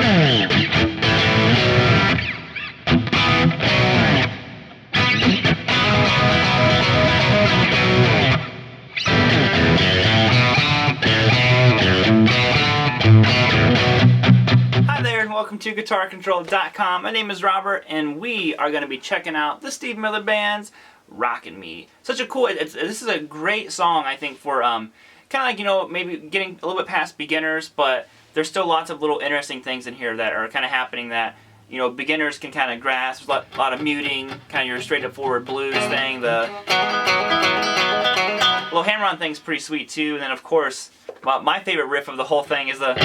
Hi there and welcome to GuitarControl.com. My name is Robert and we are going to be checking out the Steve Miller Band's Rockin' Me. Such a cool, this is a great song I think for kind of like, you know, maybe getting a little bit past beginners, but there's still lots of little interesting things in here that are kind of happening that, you know, beginners can kind of grasp. A lot of muting, kind of your straight up forward blues thing. The little hammer-on thing's pretty sweet too, and then of course, my favorite riff of the whole thing is the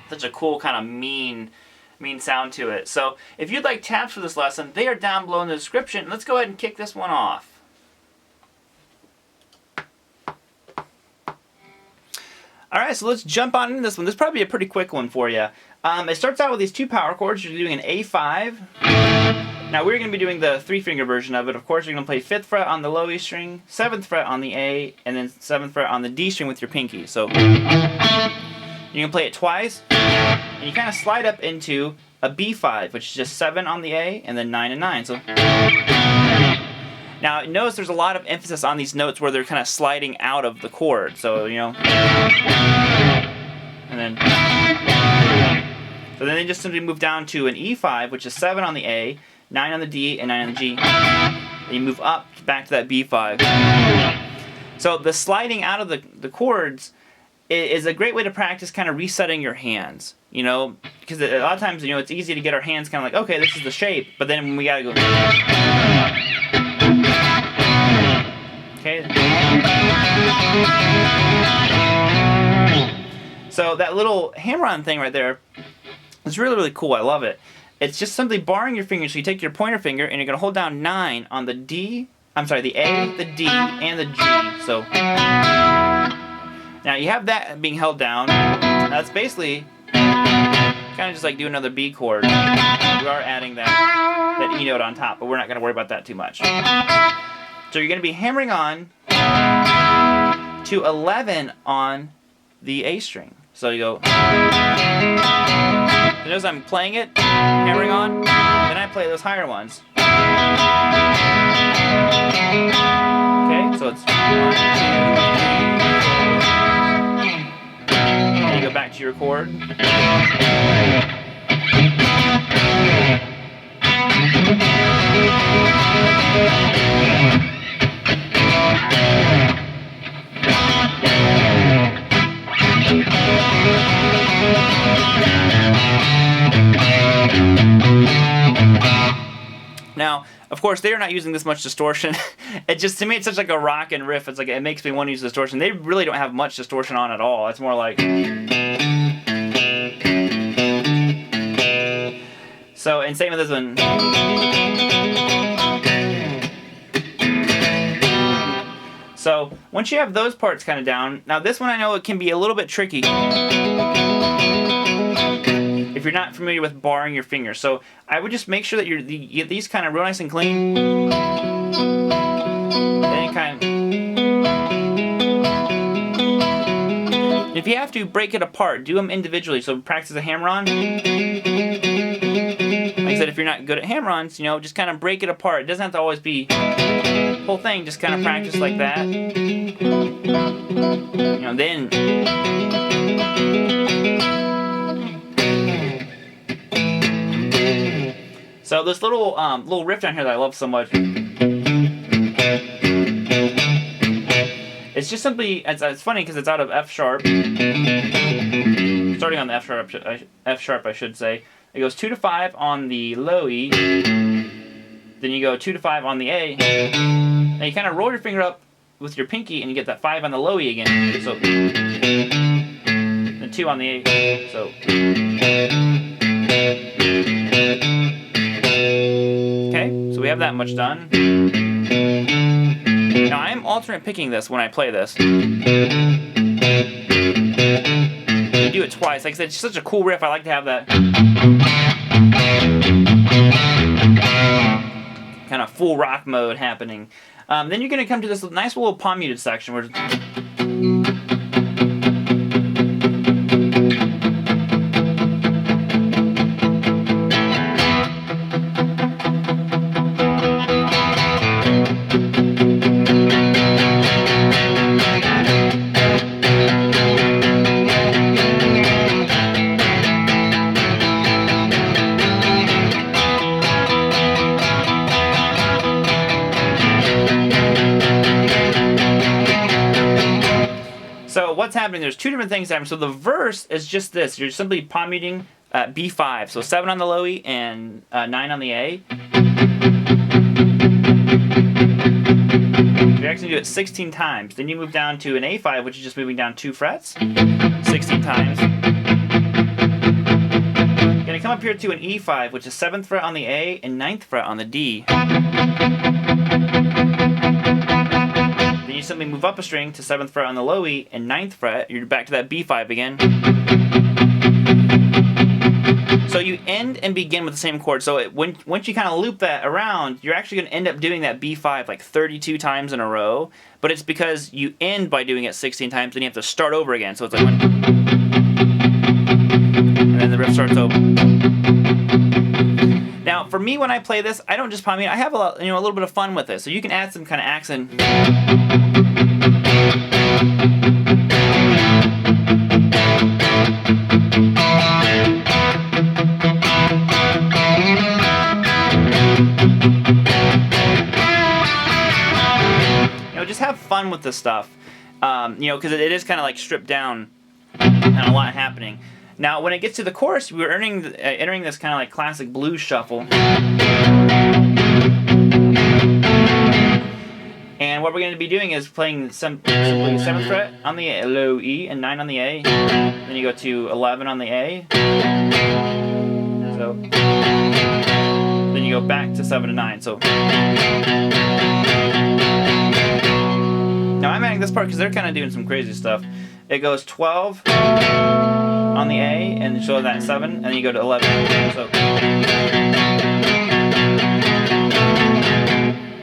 such a cool kind of mean sound to it. So if you'd like tabs for this lesson, they are down below in the description. Let's go ahead and kick this one off. Alright, so let's jump on into this one. This is probably a pretty quick one for you. It starts out with these two power chords. You're doing an A5. Now we're going to be doing the 3-finger version of it. Of course, you're going to play 5th fret on the low E string, 7th fret on the A, and then 7th fret on the D string with your pinky. So you can play it twice, and you kind of slide up into a B5, which is just 7 on the A, and then 9 and 9. So now notice there's a lot of emphasis on these notes where they're kind of sliding out of the chord. So, you know, and then they just simply move down to an E5, which is 7 on the A, 9 on the D, and 9 on the G. And you move up back to that B5. So the sliding out of the chords is a great way to practice kind of resetting your hands. You know, because a lot of times, you know, it's easy to get our hands kind of like, okay, this is the shape, but then when we gotta go, okay. So that little hammer-on thing right there is really, really cool. I love it. It's just simply barring your fingers. So you take your pointer finger and you're going to hold down 9 on the D, I'm sorry, the A, the D, and the G. So now you have that being held down. Now that's basically kind of just like do another B chord. We are adding that E note on top, but we're not going to worry about that too much. So you're going to be hammering on to 11 on the A string. So you go. Notice I'm playing it, hammering on, then I play those higher ones. Okay, so it's 1, 2, 3, 4. Then you go back to your chord. Now, of course, they are not using this much distortion. It just, to me, it's such like a rockin' riff. It's like, it makes me want to use distortion. They really don't have much distortion on at all. It's more like. So, and same with this one. So, once you have those parts kind of down, now this one I know it can be a little bit tricky if you're not familiar with barring your fingers. So I would just make sure that you get these kind of real nice and clean. Then kind of, if you have to break it apart, do them individually. So practice a hammer-on. Like I said, if you're not good at hammer-ons, you know, just kind of break it apart. It doesn't have to always be the whole thing. Just kind of practice like that. You know, then. So this little riff down here that I love so much, it's just simply, it's funny because it's out of F sharp, starting on the F sharp I should say. It goes 2 to 5 on the low E, then you go 2 to 5 on the A, and you kind of roll your finger up with your pinky and you get that 5 on the low E again. So then 2 on the A, so. So we have that much done. Now I am alternate picking this when I play this. You do it twice. Like I said, it's such a cool riff. I like to have that kind of full rock mode happening. Then you're going to come to this nice little palm muted section where So what's happening? There's two different things happening. So the verse is just this. You're simply palm muting B5. So 7 on the low E and 9 on the A. You actually do it 16 times. Then you move down to an A5, which is just moving down 2 frets. 16 times. You're going to come up here to an E5, which is 7th fret on the A and 9th fret on the D. Then you simply move up a string to 7th fret on the low E and 9th fret. You're back to that B5 again. So you end and begin with the same chord. So once you kind of loop that around, you're actually going to end up doing that B5 like 32 times in a row. But it's because you end by doing it 16 times, then you have to start over again. So it's like one, and then the riff starts over. Now, for me, when I play this, I don't just palm mute. I have a little bit of fun with it. So you can add some kind of accent. Just have fun with this stuff, because it is kind of like stripped down and a lot happening. Now, when it gets to the chorus, we're entering this kind of like classic blues shuffle. And what we're going to be doing is playing simply 7th fret on the low E and 9 on the A. Then you go to 11 on the A. So then you go back to 7 and 9. So. Now I'm adding this part because they're kind of doing some crazy stuff. It goes 12 on the A and show that 7, and then you go to 11. So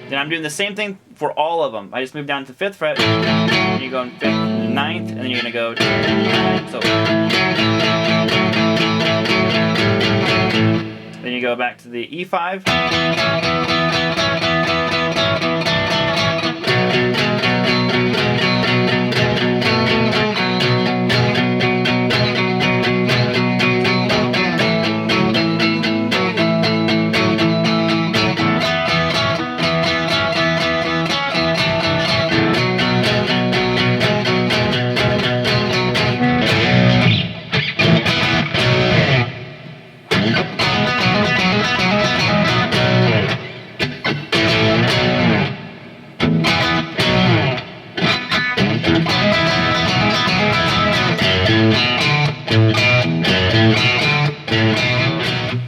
then I'm doing the same thing for all of them. I just move down to 5th fret, and you go in 5th, 9th, and then you're gonna go to 9th. So then you go back to the E5.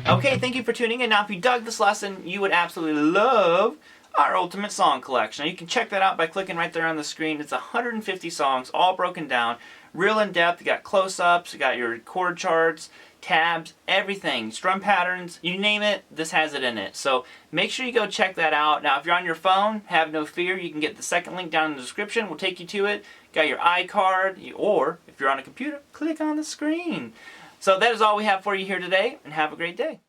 Okay, thank you for tuning in. Now, if you dug this lesson, you would absolutely love our Ultimate Song Collection. Now, you can check that out by clicking right there on the screen. It's 150 songs, all broken down, real in-depth. You got close-ups, you got your chord charts, tabs, everything, strum patterns, you name it, this has it in it. So make sure you go check that out. Now, if you're on your phone, have no fear. You can get the second link down in the description. We'll take you to it. Got your iCard, or if you're on a computer, click on the screen. So that is all we have for you here today, and have a great day.